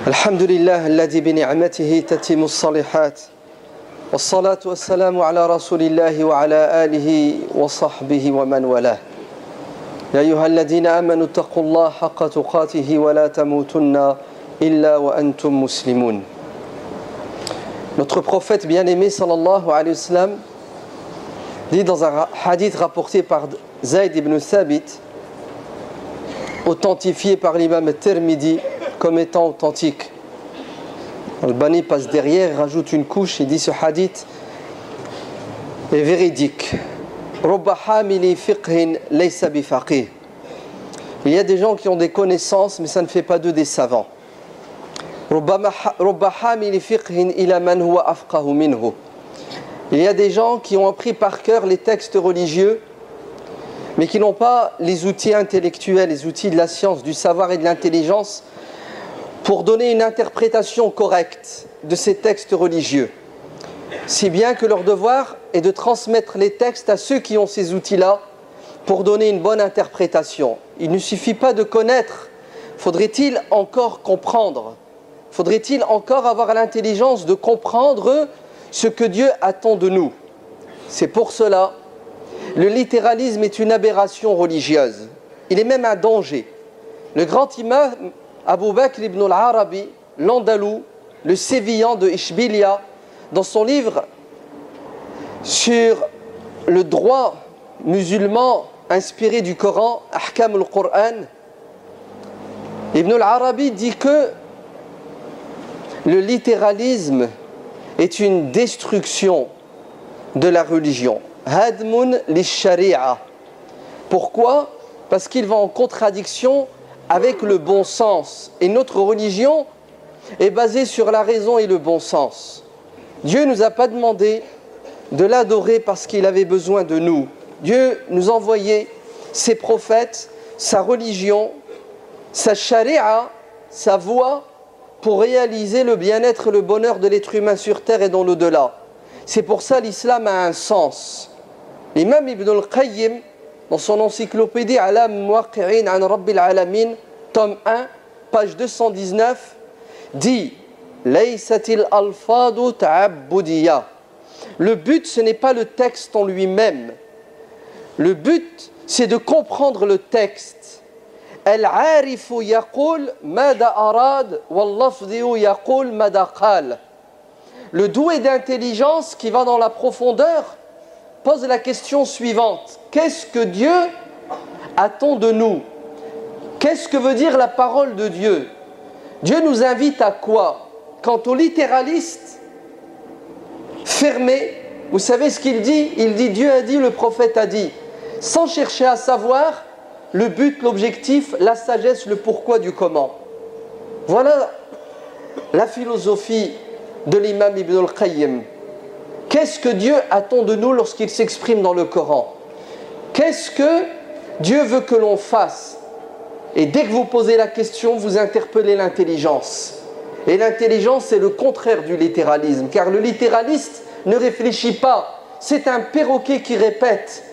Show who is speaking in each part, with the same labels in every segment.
Speaker 1: الحمد لله الذي بنعمته تتم الصالحات والصلاة والسلام على رسول الله وعلى آله وصحبه ومن والاه يا أيها الذين آمنوا اتقوا الله حق تقاته ولا تموتن إلا وأنتم مسلمون. Notre prophète bien-aimé sallallahu alayhi wa sallam dit dans un hadith rapporté par Zayd ibn Thabit, authentifié par l'imam al-Tirmidhi comme étant authentique. Al-Bani passe derrière, rajoute une couche et dit ce hadith est véridique. Il y a des gens qui ont des connaissances mais ça ne fait pas d'eux des savants. Il y a des gens qui ont appris par cœur les textes religieux mais qui n'ont pas les outils intellectuels, les outils de la science, du savoir et de l'intelligence pour donner une interprétation correcte de ces textes religieux. Si bien que leur devoir est de transmettre les textes à ceux qui ont ces outils-là pour donner une bonne interprétation. Il ne suffit pas de connaître, faudrait-il encore comprendre? Faudrait-il encore avoir l'intelligence de comprendre ce que Dieu attend de nous? C'est pour cela, le littéralisme est une aberration religieuse. Il est même un danger. Le grand imam Abu Bakr ibn al-Arabi, l'Andalou, le Sévillan de Ishbilia, dans son livre sur le droit musulman inspiré du Coran, Ahkam al-Qur'an, Ibn al-Arabi dit que le littéralisme est une destruction de la religion. Hadmun lish-shari'a. Pourquoi? Parce qu'il va en contradiction avec le bon sens. Et notre religion est basée sur la raison et le bon sens. Dieu ne nous a pas demandé de l'adorer parce qu'il avait besoin de nous. Dieu nous envoyait ses prophètes, sa religion, sa sharia, sa voie pour réaliser le bien-être et le bonheur de l'être humain sur terre et dans l'au-delà. C'est pour ça l'islam a un sens. L'imam Ibn al-Qayyim, dans son encyclopédie Alam Muwaqqi'in an Rabbil Alamin, tome 1, page 219, dit Laysatil alfadu ta'abbudiyya. Le but, ce n'est pas le texte en lui-même. Le but, c'est de comprendre le texte. Al-arifu yaqul mada arad wal-lafdhiyu yaqul mada qal. Le doué d'intelligence qui va dans la profondeur pose la question suivante. Qu'est-ce que Dieu attend de nous? Qu'est-ce que veut dire la parole de Dieu? Dieu nous invite à quoi? Quant aux littéralistes fermés, vous savez ce qu'il dit? Il dit Dieu a dit, le prophète a dit. Sans chercher à savoir le but, l'objectif, la sagesse, le pourquoi du comment. Voilà la philosophie de l'imam Ibn al-Qayyim. Qu'est-ce que Dieu attend de nous lorsqu'il s'exprime dans le Coran? Qu'est-ce que Dieu veut que l'on fasse? Et dès que vous posez la question, vous interpellez l'intelligence. Et l'intelligence, c'est le contraire du littéralisme. Car le littéraliste ne réfléchit pas. C'est un perroquet qui répète.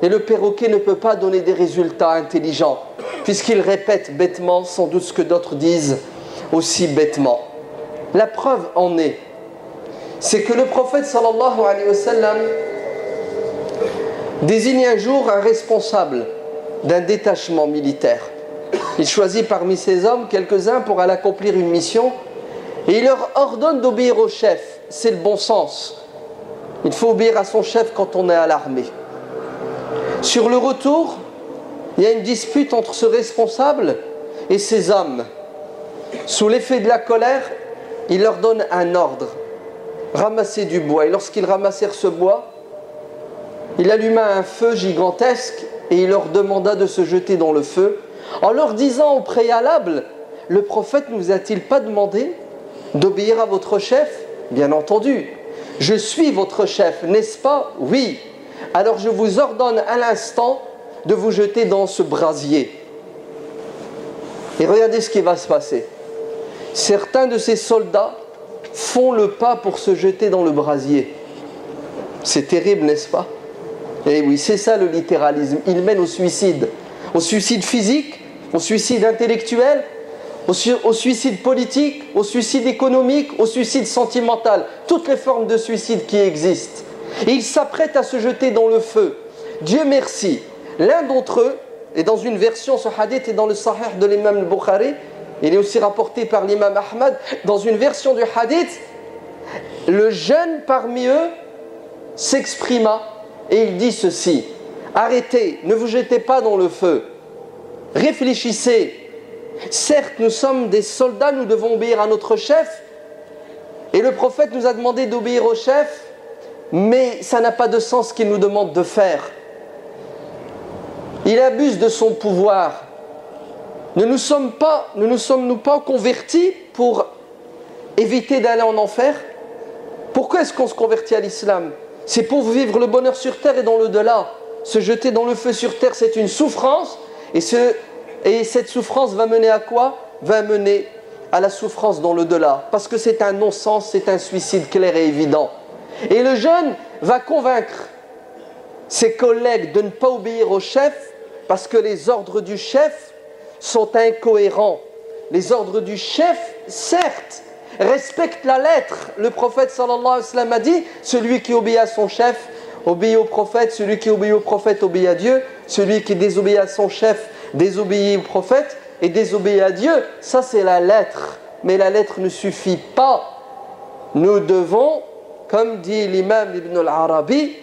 Speaker 1: Et le perroquet ne peut pas donner des résultats intelligents, puisqu'il répète bêtement, sans doute ce que d'autres disent aussi bêtement. La preuve en est, c'est que le prophète sallallahu alayhi wa sallam désigne un jour un responsable d'un détachement militaire. Il choisit parmi ses hommes quelques-uns pour aller accomplir une mission et il leur ordonne d'obéir au chef. C'est le bon sens. Il faut obéir à son chef quand on est à l'armée. Sur le retour, il y a une dispute entre ce responsable et ses hommes. Sous l'effet de la colère, il leur donne un ordre. Ramasser du bois. Et lorsqu'ils ramassèrent ce bois, il alluma un feu gigantesque et il leur demanda de se jeter dans le feu en leur disant au préalable, le prophète ne vous a-t-il pas demandé d'obéir à votre chef? Bien entendu, je suis votre chef, n'est-ce pas? Oui. Alors je vous ordonne à l'instant de vous jeter dans ce brasier. Et regardez ce qui va se passer. Certains de ces soldats font le pas pour se jeter dans le brasier. C'est terrible, n'est-ce pas? Et oui, c'est ça le littéralisme. Il mène au suicide physique, au suicide intellectuel, au suicide politique, au suicide économique, au suicide sentimental, toutes les formes de suicide qui existent. Et ils s'apprêtent à se jeter dans le feu. Dieu merci, l'un d'entre eux, et dans une version, ce hadith est dans le Sahih de l'imam al-Bukhari, il est aussi rapporté par l'imam Ahmad, dans une version du hadith, le jeune parmi eux s'exprima et il dit ceci: arrêtez, ne vous jetez pas dans le feu, réfléchissez. Certes, nous sommes des soldats, nous devons obéir à notre chef, et le prophète nous a demandé d'obéir au chef, mais ça n'a pas de sens ce qu'il nous demande de faire. Il abuse de son pouvoir. Ne nous sommes-nous pas convertis pour éviter d'aller en enfer? Pourquoi est-ce qu'on se convertit à l'islam? C'est pour vivre le bonheur sur terre et dans l'au-delà. Se jeter dans le feu sur terre, c'est une souffrance, et cette souffrance va mener à quoi? Va mener à la souffrance dans l'au-delà, parce que c'est un non-sens, c'est un suicide clair et évident. Et le jeune va convaincre ses collègues de ne pas obéir au chef, parce que les ordres du chef sont incohérents. Les ordres du chef, certes, respectent la lettre. Le prophète sallallahu alayhi wa sallam a dit: celui qui obéit à son chef obéit au prophète, celui qui obéit au prophète obéit à Dieu, celui qui désobéit à son chef désobéit au prophète et désobéit à Dieu. Ça, c'est la lettre. Mais la lettre ne suffit pas. Nous devons, comme dit l'imam Ibn al-Arabi,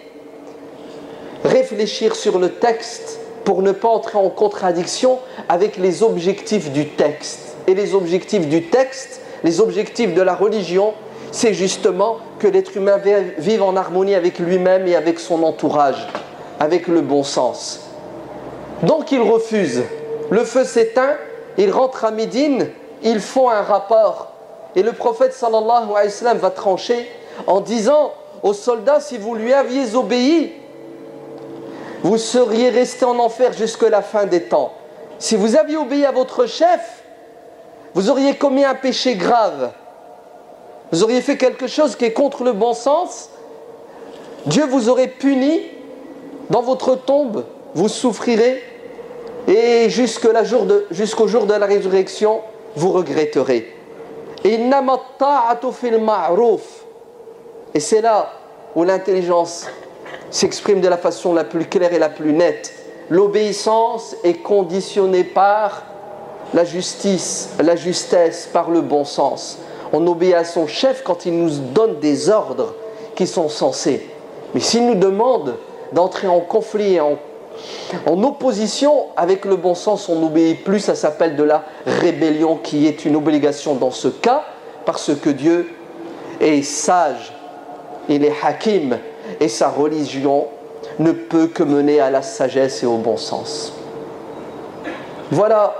Speaker 1: réfléchir sur le texte pour ne pas entrer en contradiction avec les objectifs du texte. Et les objectifs du texte, les objectifs de la religion, c'est justement que l'être humain vive en harmonie avec lui-même et avec son entourage, avec le bon sens. Donc ils refusent. Le feu s'éteint, ils rentrent à Médine, ils font un rapport. Et le prophète sallallahu alayhi wa sallam va trancher en disant aux soldats: si vous lui aviez obéi, vous seriez restés en enfer jusqu'à la fin des temps. Si vous aviez obéi à votre chef, vous auriez commis un péché grave. Vous auriez fait quelque chose qui est contre le bon sens. Dieu vous aurait puni. Dans votre tombe, vous souffrirez. Et jusqu'au jour de la résurrection, vous regretterez. Et c'est là où l'intelligence s'exprime de la façon la plus claire et la plus nette. L'obéissance est conditionnée par la justice, la justesse, par le bon sens. On obéit à son chef quand il nous donne des ordres qui sont sensés. Mais s'il nous demande d'entrer en conflit, en opposition avec le bon sens, on n'obéit plus. Ça s'appelle de la rébellion, qui est une obligation dans ce cas, parce que Dieu est sage, il est hakim, et sa religion ne peut que mener à la sagesse et au bon sens. Voilà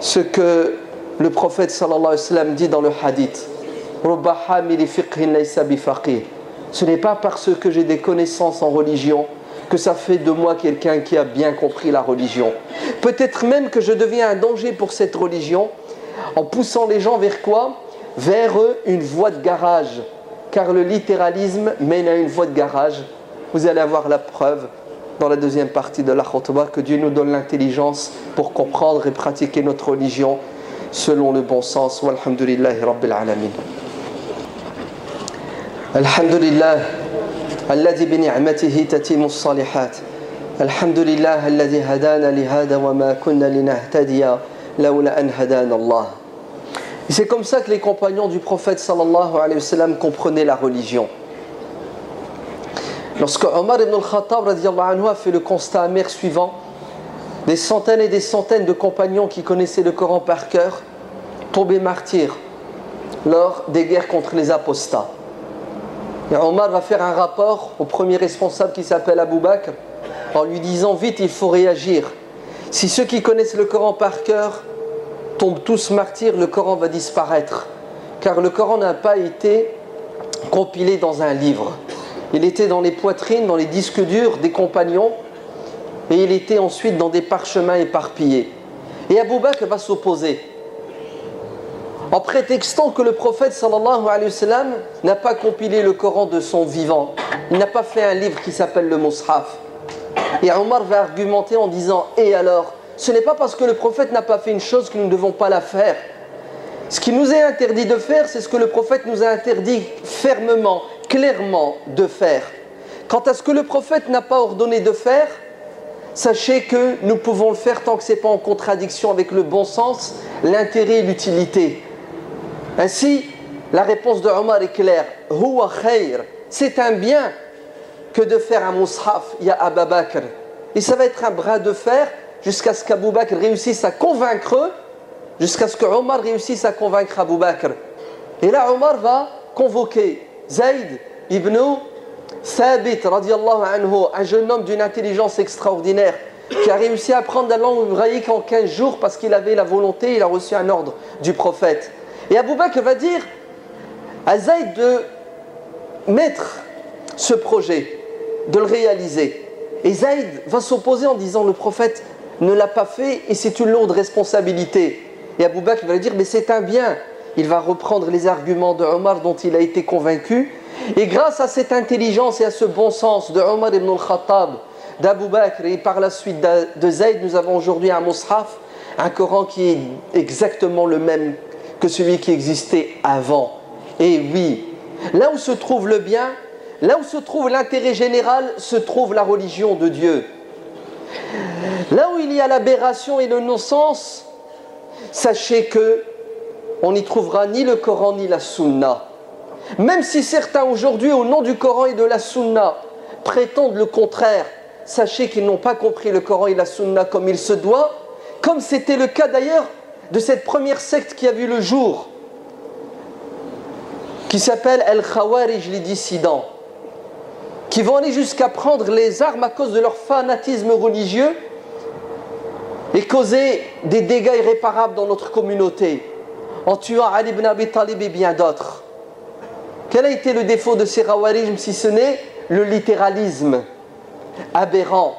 Speaker 1: ce que le prophète sallallahu alayhi wa sallam dit dans le hadith: ce n'est pas parce que j'ai des connaissances en religion que ça fait de moi quelqu'un qui a bien compris la religion. Peut-être même que je deviens un danger pour cette religion en poussant les gens vers quoi? Vers une voie de garage. Car le littéralisme mène à une voie de garage. Vous allez avoir la preuve dans la deuxième partie de la khutbah, que Dieu nous donne l'intelligence pour comprendre et pratiquer notre religion selon le bon sens. Walhamdulillahi Rabbil Alamin. Alhamdulillah alladhi bi ni'matihi tatimu s-salihat. Alhamdulillah alladhi hadana li hada wa ma kunna linahtadiya lawla an hadana Allah. Et c'est comme ça que les compagnons du prophète sallallahu alayhi wa sallam comprenaient la religion. Lorsque Omar ibn al-Khattab radiyallahu anhu a fait le constat amer suivant: des centaines et des centaines de compagnons qui connaissaient le Coran par cœur tombaient martyrs lors des guerres contre les apostats. Et Omar va faire un rapport au premier responsable qui s'appelle Abu Bakr en lui disant: vite, il faut réagir. Si ceux qui connaissent le Coran par cœur tombent tous martyrs, le Coran va disparaître. Car le Coran n'a pas été compilé dans un livre. Il était dans les poitrines, dans les disques durs des compagnons, et il était ensuite dans des parchemins éparpillés. Et Abu Bakr va s'opposer, en prétextant que le prophète sallallahu alayhi wa sallam n'a pas compilé le Coran de son vivant. Il n'a pas fait un livre qui s'appelle le Mus'haf. Et Omar va argumenter en disant: et alors, ce n'est pas parce que le prophète n'a pas fait une chose que nous ne devons pas la faire. Ce qui nous est interdit de faire, c'est ce que le prophète nous a interdit fermement, clairement de faire. Quant à ce que le prophète n'a pas ordonné de faire, sachez que nous pouvons le faire tant que ce n'est pas en contradiction avec le bon sens, l'intérêt et l'utilité. Ainsi, la réponse de Omar est claire. Huwa khayr, c'est un bien que de faire un mushaf, ya Abu Bakr. Et ça va être un bras de fer jusqu'à ce qu'Abu Bakr réussisse à convaincre, jusqu'à ce que Omar réussisse à convaincre Abu Bakr. Et là, Omar va convoquer Zayd ibn Thabit, radiallahu anhu, un jeune homme d'une intelligence extraordinaire, qui a réussi à apprendre la langue hébraïque en 15 jours parce qu'il avait la volonté, il a reçu un ordre du prophète. Et Abu Bakr va dire à Zayd de mettre ce projet, de le réaliser. Et Zayd va s'opposer en disant le prophète ne l'a pas fait et c'est une lourde responsabilité. Et Abu Bakr va lui dire mais c'est un bien. Il va reprendre les arguments de Omar dont il a été convaincu. Et grâce à cette intelligence et à ce bon sens de Omar ibn al-Khattab, d'Abu Bakr et par la suite de Zayd, nous avons aujourd'hui un mushaf, un Coran qui est exactement le même que celui qui existait avant. Et oui, là où se trouve le bien, là où se trouve l'intérêt général, se trouve la religion de Dieu. Là où il y a l'aberration et le non-sens, sachez que on n'y trouvera ni le Coran ni la Sunna. Même si certains aujourd'hui, au nom du Coran et de la Sunna, prétendent le contraire, sachez qu'ils n'ont pas compris le Coran et la Sunna comme il se doit, comme c'était le cas d'ailleurs de cette première secte qui a vu le jour, qui s'appelle Al-Khawarij, les dissidents, qui vont aller jusqu'à prendre les armes à cause de leur fanatisme religieux et causer des dégâts irréparables dans notre communauté, en tuant Ali ibn Abi Talib et bien d'autres. Quel a été le défaut de ces Khawarij si ce n'est le littéralisme aberrant,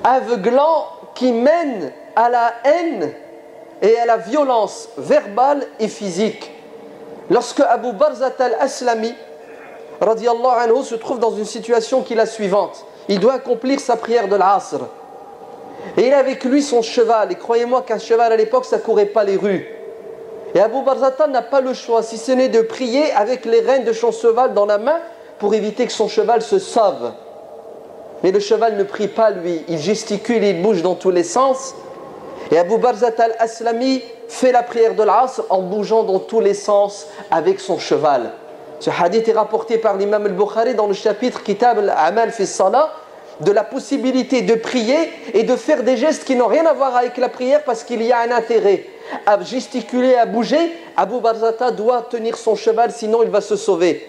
Speaker 1: aveuglant, qui mène à la haine et à la violence verbale et physique. Lorsque Abu Barzat al-Aslami radiyallahu anhu se trouve dans une situation qui est la suivante, il doit accomplir sa prière de l'Asr et il a avec lui son cheval, et croyez-moi qu'un cheval à l'époque ça courait pas les rues, et Abu Barzata n'a pas le choix si ce n'est de prier avec les rênes de son cheval dans la main pour éviter que son cheval se sauve. Mais le cheval ne prie pas lui, il gesticule, il bouge dans tous les sens. Et Abu Barzat al-Aslami fait la prière de l'Asr en bougeant dans tous les sens avec son cheval. Ce hadith est rapporté par l'imam al-Bukhari dans le chapitre Kitab al-Amal fi Salah, de la possibilité de prier et de faire des gestes qui n'ont rien à voir avec la prière parce qu'il y a un intérêt. À gesticuler, à bouger, Abu Barzata doit tenir son cheval, sinon il va se sauver.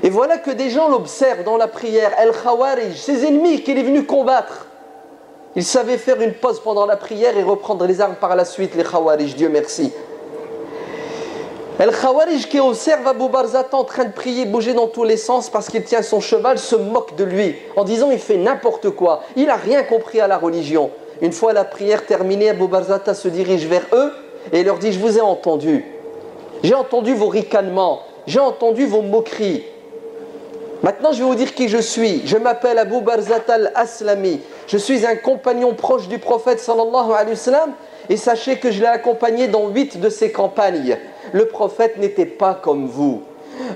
Speaker 1: Et voilà que des gens l'observent dans la prière, Al-Khawarij, ses ennemis qu'il est venu combattre. Il savait faire une pause pendant la prière et reprendre les armes par la suite, les Khawarij, Dieu merci. Al-Khawarij qui observe Abu Barzata en train de prier, bouger dans tous les sens parce qu'il tient son cheval, se moque de lui en disant il fait n'importe quoi, il n'a rien compris à la religion. Une fois la prière terminée, Abu Barzata se dirige vers eux et leur dit je vous ai entendu. J'ai entendu vos ricanements, j'ai entendu vos moqueries. Maintenant, je vais vous dire qui je suis. Je m'appelle Abu Barzat al-Aslami. Je suis un compagnon proche du prophète sallallahu alayhi wa sallam et sachez que je l'ai accompagné dans 8 de ses campagnes. Le prophète n'était pas comme vous.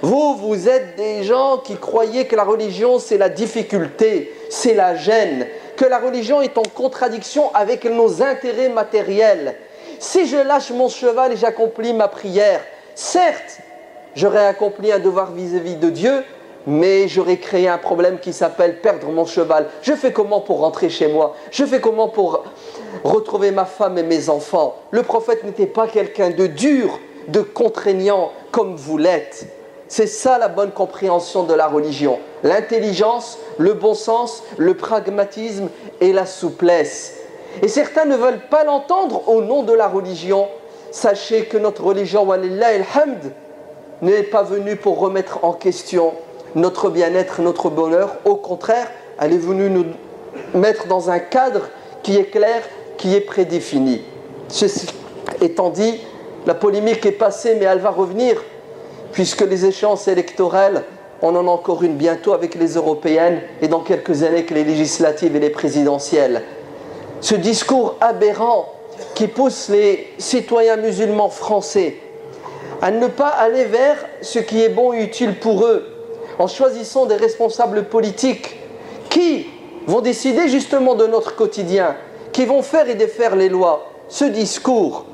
Speaker 1: Vous êtes des gens qui croyaient que la religion c'est la difficulté, c'est la gêne, que la religion est en contradiction avec nos intérêts matériels. Si je lâche mon cheval et j'accomplis ma prière, certes, j'aurais accompli un devoir vis-à-vis de Dieu, mais j'aurais créé un problème qui s'appelle perdre mon cheval. Je fais comment pour rentrer chez moi? Je fais comment pour retrouver ma femme et mes enfants? Le prophète n'était pas quelqu'un de dur, de contraignant comme vous l'êtes. C'est ça la bonne compréhension de la religion. L'intelligence, le bon sens, le pragmatisme et la souplesse. Et certains ne veulent pas l'entendre au nom de la religion. Sachez que notre religion, walillahi alhamd, n'est pas venue pour remettre en question notre bien-être, notre bonheur. Au contraire, elle est venue nous mettre dans un cadre qui est clair, qui est prédéfini. Ceci étant dit, la polémique est passée, mais elle va revenir, puisque les échéances électorales, on en a encore une bientôt avec les européennes, et dans quelques années avec les législatives et les présidentielles. ce discours aberrant qui pousse les citoyens musulmans français à ne pas aller vers ce qui est bon et utile pour eux, en choisissant des responsables politiques qui vont décider justement de notre quotidien, qui vont faire et défaire les lois. Ce discours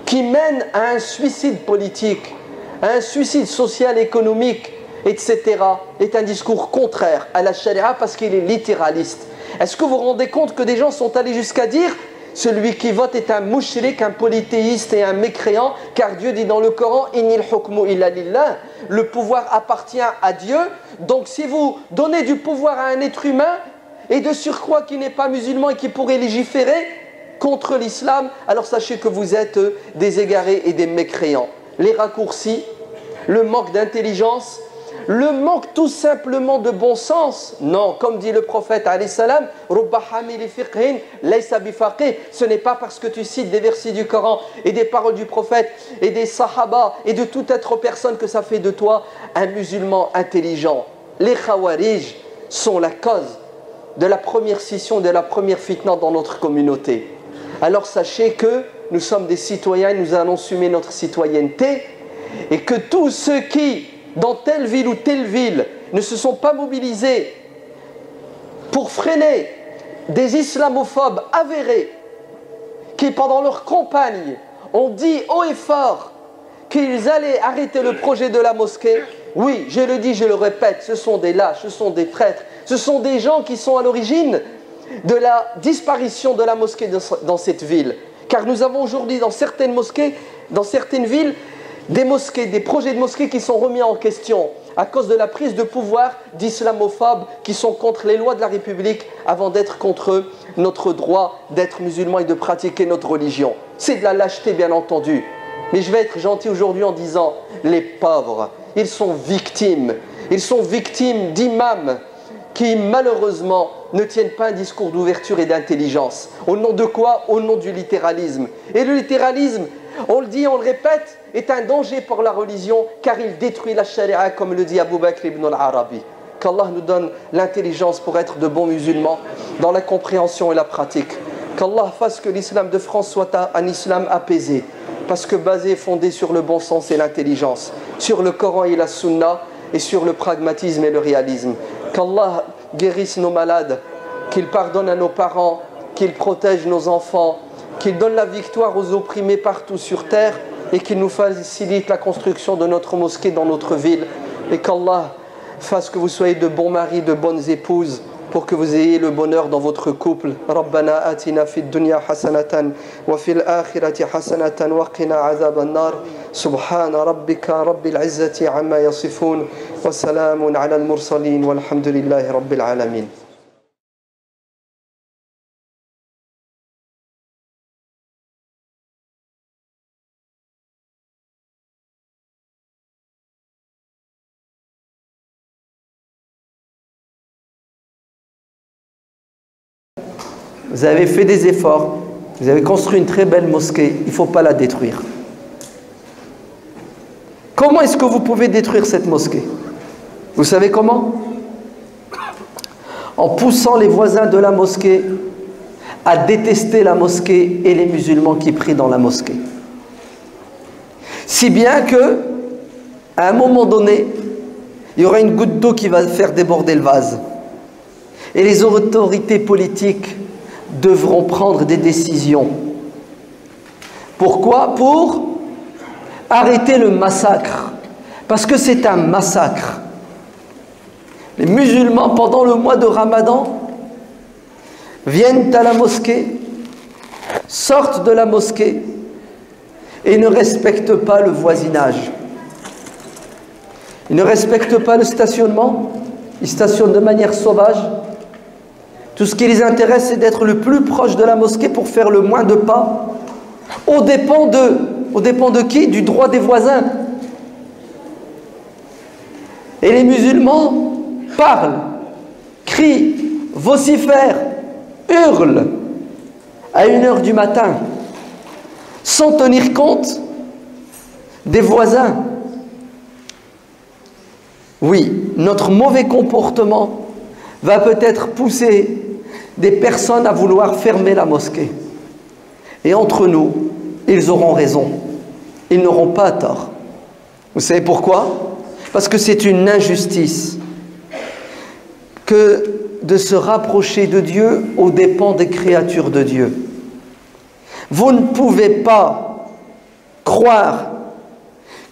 Speaker 1: qui mène à un suicide politique, à un suicide social, économique, etc., est un discours contraire à la charia parce qu'il est littéraliste. Est-ce que vous vous rendez compte que des gens sont allés jusqu'à dire « celui qui vote est un mouchrik, un polythéiste et un mécréant, car Dieu dit dans le Coran « Innil hukmu illa lillah » le pouvoir appartient à Dieu. Donc si vous donnez du pouvoir à un être humain, et de surcroît qui n'est pas musulman et qui pourrait légiférer contre l'islam, alors sachez que vous êtes des égarés et des mécréants. » Les raccourcis, le manque d'intelligence, le manque tout simplement de bon sens. Non, comme dit le prophète alayhi salam, ce n'est pas parce que tu cites des versets du Coran et des paroles du prophète et des sahaba et de toute autre personne que ça fait de toi un musulman intelligent. Les khawarij sont la cause de la première scission, de la première fitna dans notre communauté. Alors sachez que nous sommes des citoyens, nous allons assumer notre citoyenneté et que tous ceux qui, dans telle ville ou telle ville, ne se sont pas mobilisés pour freiner des islamophobes avérés qui, pendant leur campagne, ont dit haut et fort qu'ils allaient arrêter le projet de la mosquée. Oui, je le dis, je le répète, ce sont des lâches, ce sont des traîtres, ce sont des gens qui sont à l'origine de la disparition de la mosquée dans cette ville. Car nous avons aujourd'hui dans certaines mosquées, dans certaines villes, des mosquées, des projets de mosquées qui sont remis en question à cause de la prise de pouvoir d'islamophobes qui sont contre les lois de la République avant d'être contre notre droit d'être musulman et de pratiquer notre religion. C'est de la lâcheté bien entendu. Mais je vais être gentil aujourd'hui en disant les pauvres, ils sont victimes d'imams qui malheureusement ne tiennent pas un discours d'ouverture et d'intelligence. Au nom de quoi? Au nom du littéralisme. Et le littéralisme, on le dit, on le répète, est un danger pour la religion car il détruit la charia comme le dit Abu Bakr ibn al-Arabi. Qu'Allah nous donne l'intelligence pour être de bons musulmans dans la compréhension et la pratique. Qu'Allah fasse que l'islam de France soit un islam apaisé, parce que basé et fondé sur le bon sens et l'intelligence, sur le Coran et la Sunna et sur le pragmatisme et le réalisme. Qu'Allah guérisse nos malades, qu'il pardonne à nos parents, qu'il protège nos enfants, qu'il donne la victoire aux opprimés partout sur terre et qu'il nous facilite la construction de notre mosquée dans notre ville. Et qu'Allah fasse que vous soyez de bons maris, de bonnes épouses, pour que vous ayez le bonheur dans votre couple. Rabbana atina fid dunya hasanatan wa fil akhirati hasanatan wa qina azaban nar. Subhana rabbika rabbil izzati amma yasifun wa salamun ala al mursalin walhamdulillahi rabbil alamin. Vous avez fait des efforts, vous avez construit une très belle mosquée, il ne faut pas la détruire. Comment est-ce que vous pouvez détruire cette mosquée? Vous savez comment? En poussant les voisins de la mosquée à détester la mosquée et les musulmans qui prient dans la mosquée. Si bien que, à un moment donné, il y aura une goutte d'eau qui va faire déborder le vase. Et les autorités politiques devront prendre des décisions. Pourquoi? Pour arrêter le massacre. Parce que c'est un massacre. Les musulmans, pendant le mois de Ramadan, viennent à la mosquée, sortent de la mosquée et ne respectent pas le voisinage. Ils ne respectent pas le stationnement, ils stationnent de manière sauvage. Tout ce qui les intéresse, c'est d'être le plus proche de la mosquée pour faire le moins de pas. Au dépend de qui? Du droit des voisins. Et les musulmans parlent, crient, vocifèrent, hurlent à 1h du matin, sans tenir compte des voisins. Oui, notre mauvais comportement va peut-être pousser des personnes à vouloir fermer la mosquée. Et entre nous, ils auront raison. Ils n'auront pas tort. Vous savez pourquoi? Parce que c'est une injustice que de se rapprocher de Dieu aux dépens des créatures de Dieu. Vous ne pouvez pas croire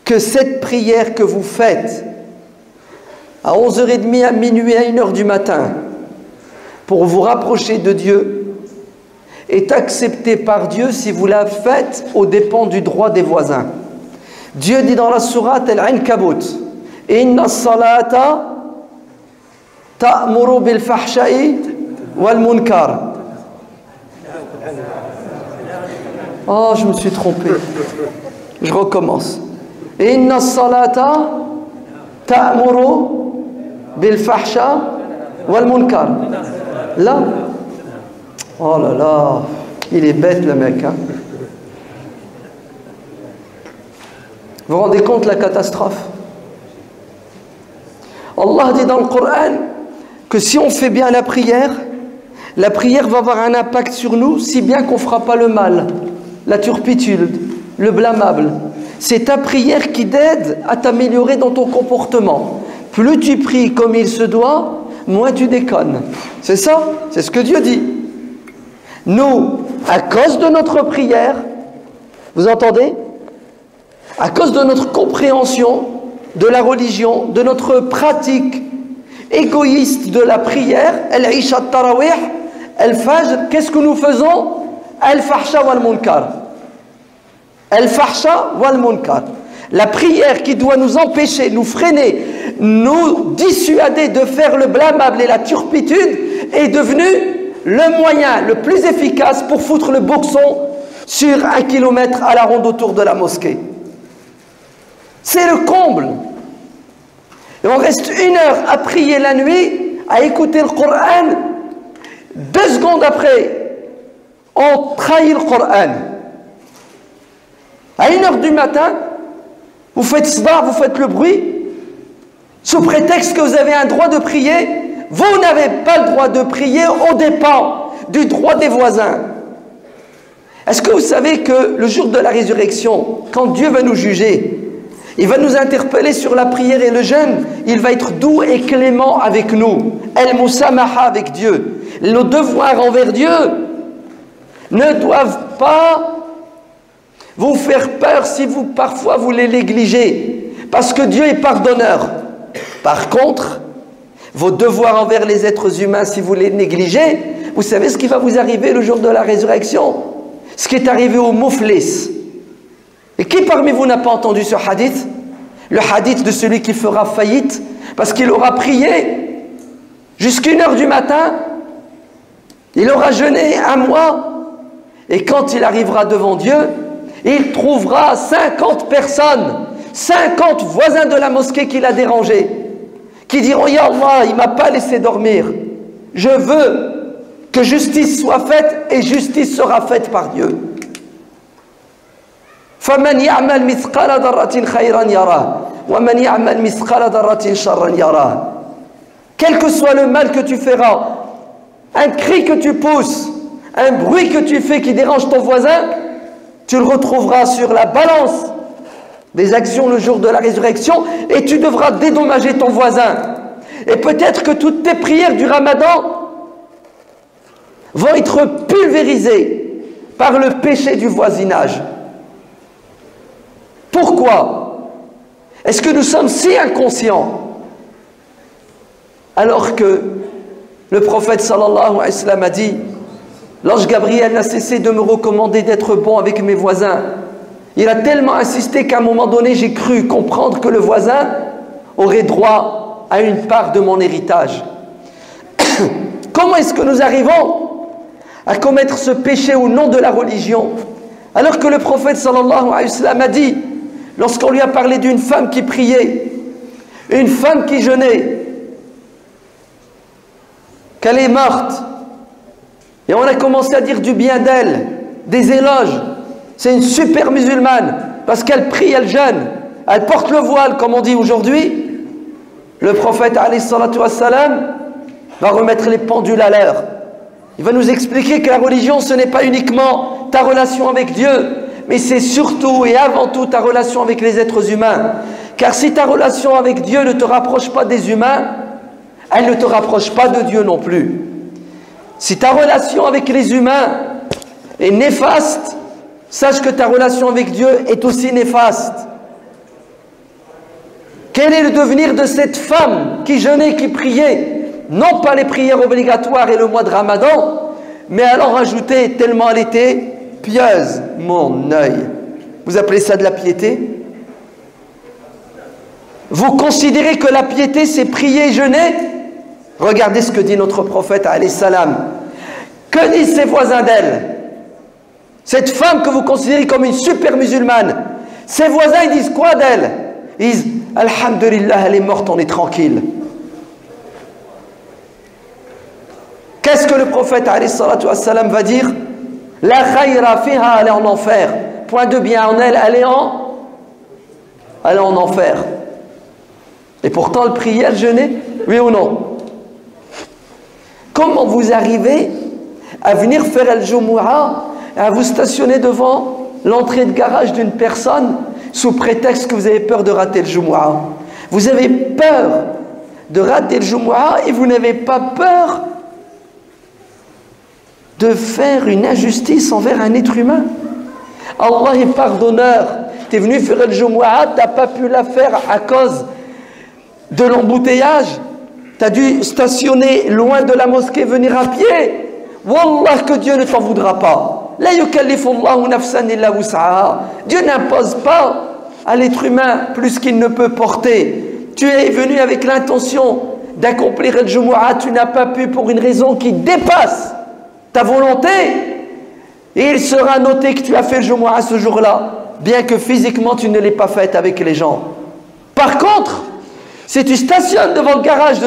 Speaker 1: que cette prière que vous faites à 11h30, à minuit, à 1h du matin, pour vous rapprocher de Dieu, est acceptée par Dieu si vous la faites aux dépens du droit des voisins. Dieu dit dans la sourate Al-Ankabut, « Inna salata ta'muru bil fahsha'i wal munkar » Oh, je me suis trompé. Je recommence. « Inna salata ta'muru bil fahsha'i wal munkar » Là, oh là là, il est bête le mec, hein. Vous vous rendez compte la catastrophe? Allah dit dans le Coran que si on fait bien la prière va avoir un impact sur nous, si bien qu'on ne fera pas le mal, la turpitude, le blâmable. C'est ta prière qui t'aide à t'améliorer dans ton comportement. Plus tu pries comme il se doit, moins tu déconnes. C'est ça, c'est ce que Dieu dit. Nous, à cause de notre prière, vous entendez? À cause de notre compréhension de la religion, de notre pratique égoïste de la prière, al-isha tarawih, al-fajr, qu'est-ce que nous faisons? Al-fahsha wal-munkar. Al-fahsha wal-munkar. La prière qui doit nous empêcher, nous freiner, nous dissuader de faire le blâmable et la turpitude est devenue le moyen le plus efficace pour foutre le boxon sur 1 kilomètre à la ronde autour de la mosquée. C'est le comble. Et on reste 1 heure à prier la nuit, à écouter le Coran. 2 secondes après, on trahit le Coran. À 1h du matin, vous faites sbar, vous faites le bruit, sous prétexte que vous avez un droit de prier. Vous n'avez pas le droit de prier aux dépens du droit des voisins. Est-ce que vous savez que le jour de la résurrection, quand Dieu va nous juger, il va nous interpeller sur la prière et le jeûne, il va être doux et clément avec nous. El-Musamaha avec Dieu. Nos devoirs envers Dieu ne doivent pas vous faire peur si parfois vous les négligez, parce que Dieu est pardonneur. Par contre, vos devoirs envers les êtres humains, si vous les négligez, vous savez ce qui va vous arriver le jour de la résurrection? Ce qui est arrivé au Mouflis. Et qui parmi vous n'a pas entendu ce hadith? Le hadith de celui qui fera faillite parce qu'il aura prié jusqu'à 1h du matin, il aura jeûné 1 mois, et quand il arrivera devant Dieu, il trouvera 50 personnes, 50 voisins de la mosquée qui l'a dérangé, qui diront: Ya Allah, il ne m'a pas laissé dormir, je veux que justice soit faite, et justice sera faite par Dieu. فَمَنْ يَعْمَلْ مِثْقَالَ ذَرَّةٍ خَيْرًا يَرَهُ وَمَنْ يَعْمَلْ مِثْقَالَ ذَرَّةٍ شَرًّا يَرَهُ. Quel que soit le mal que tu feras, un cri que tu pousses, un bruit que tu fais qui dérange ton voisin, tu le retrouveras sur la balance des actions le jour de la résurrection, et tu devras dédommager ton voisin. Et peut-être que toutes tes prières du Ramadan vont être pulvérisées par le péché du voisinage. Pourquoi? Est-ce que nous sommes si inconscients, alors que le prophète sallallahu alayhi wa sallam a dit: l'ange Gabriel n'a cessé de me recommander d'être bon avec mes voisins. Il a tellement insisté qu'à un moment donné, j'ai cru comprendre que le voisin aurait droit à une part de mon héritage. Comment est-ce que nous arrivons à commettre ce péché au nom de la religion, alors que le prophète sallallahu alayhi wa sallam a dit, lorsqu'on lui a parlé d'une femme qui priait, une femme qui jeûnait, qu'elle est morte, et on a commencé à dire du bien d'elle, des éloges, c'est une super musulmane, parce qu'elle prie, elle jeûne, elle porte le voile, comme on dit aujourd'hui, le prophète alayhi salatu wassalam va remettre les pendules à l'heure. Il va nous expliquer que la religion, ce n'est pas uniquement ta relation avec Dieu, mais c'est surtout et avant tout ta relation avec les êtres humains. Car si ta relation avec Dieu ne te rapproche pas des humains, elle ne te rapproche pas de Dieu non plus. Si ta relation avec les humains est néfaste, sache que ta relation avec Dieu est aussi néfaste. Quel est le devenir de cette femme qui jeûnait, qui priait? Non pas les prières obligatoires et le mois de Ramadan, mais elle en rajoutait tellement elle était pieuse. Mon œil. Vous appelez ça de la piété? Vous considérez que la piété c'est prier et jeûner? Regardez ce que dit notre prophète alayhi salam. Que disent ses voisins d'elle? Cette femme que vous considérez comme une super musulmane, ses voisins ils disent quoi d'elle? Ils disent Alhamdulillah, elle est morte, on est tranquille. Qu'est-ce que le prophète alayhi salatu wassalam va dire? La khayra fiha, elle est en enfer. Point de bien en elle, elle est en enfer. Et pourtant elle priait, elle jeûnait, oui ou non? Comment vous arrivez à venir faire al-Jumu'ah, à vous stationner devant l'entrée de garage d'une personne sous prétexte que vous avez peur de rater le Jumu'ah? Vous avez peur de rater le Jumu'ah et vous n'avez pas peur de faire une injustice envers un être humain. Allah est pardonneur. Tu es venu faire le Jumu'ah, tu n'as pas pu la faire à cause de l'embouteillage. Tu as dû stationner loin de la mosquée, venir à pied. Wallah que Dieu ne t'en voudra pas. La yukallifu Allahu nafsan illa wus'aha. Dieu n'impose pas à l'être humain plus qu'il ne peut porter. Tu es venu avec l'intention d'accomplir le Jumu'ah, tu n'as pas pu pour une raison qui dépasse ta volonté, et il sera noté que tu as fait le Jumu'ah ce jour-là, bien que physiquement tu ne l'aies pas fait avec les gens. Par contre, si tu stationnes devant le garage